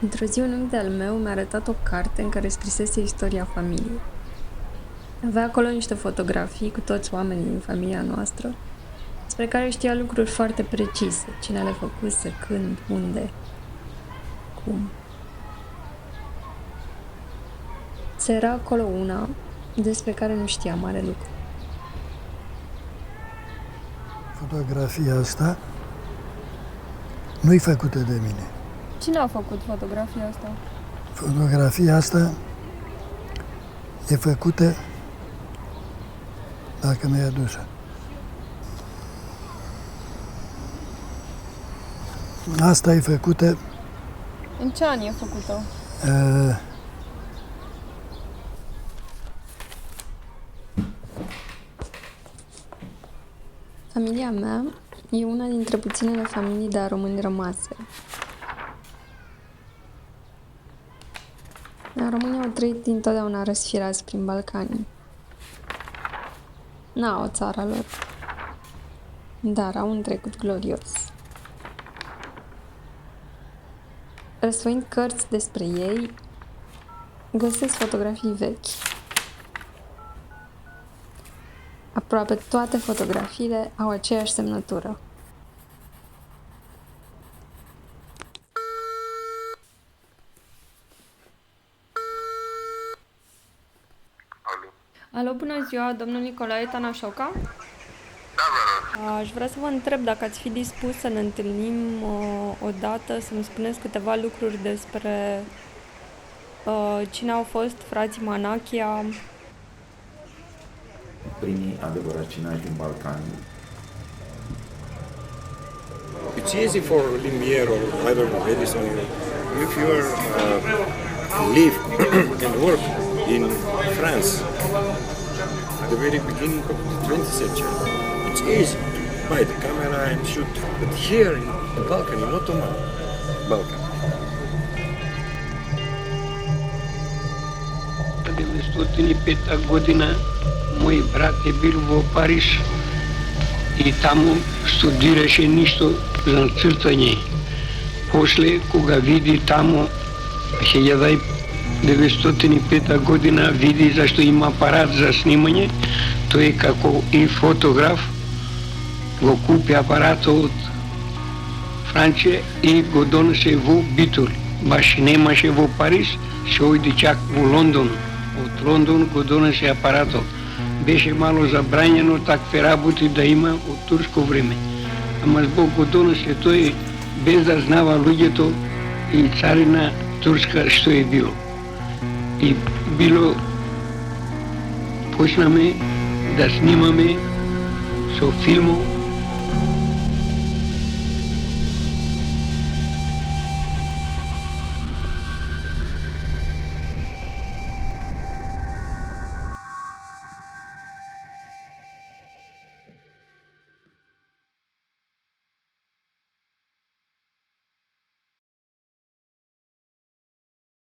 Într-o zi, un unchi de-al meu mi-a arătat o carte în care scrisese istoria familiei. Avea acolo niște fotografii cu toți oamenii din familia noastră, despre care știa lucruri foarte precise, cine le făcuse, când, unde, cum. Ți era acolo una despre care nu știa mare lucru. Fotografia asta nu-i făcută de mine. Cine a făcut fotografia asta? Fotografia asta e făcută, dacă mi-ai adusă. Asta e făcută În ce an e făcută? Familia mea e una dintre puținele familii de români rămase. Românii au trăit dintotdeauna răsfirați prin Balcani. N-au o țară lor, dar au un trecut glorios. Răsfoind cărți despre ei, găsesc fotografii vechi. Aproape toate fotografiile au aceeași semnătură. Alo, bună ziua, domnul Nicolae Tanașoca? Da, vă rog. Aș vrea să vă întreb dacă ați fi dispus să ne întâlnim odată, să-mi spuneți câteva lucruri despre cine au fost frații Manachia. Primii adevăracinași din Balcani. It's easy for Lumière or I don't know, Edison, if you are live and work in France at the very beginning of the 20th century. It's easy to buy the camera and shoot. But here in the Balkan, in Ottoman Balkan, 905 godina moj brat je bil v Pariz i tamo studiraše nešto za crtanje. Posle, koga vidi tamo 1905 godina, vidi zašto ima aparat za snimanje, to je kako i fotograf go kupi aparat od Francije i go donese v Bitul. Baš nemaše v Pariz, se ojde čak v London. От Лондон го донесе апаратот. Беше мало забранjeno такви работи да има од турско време. Ама због го донесе тој без да знава луѓето и царина турска што е било. И било почнаме да снимаме со филмов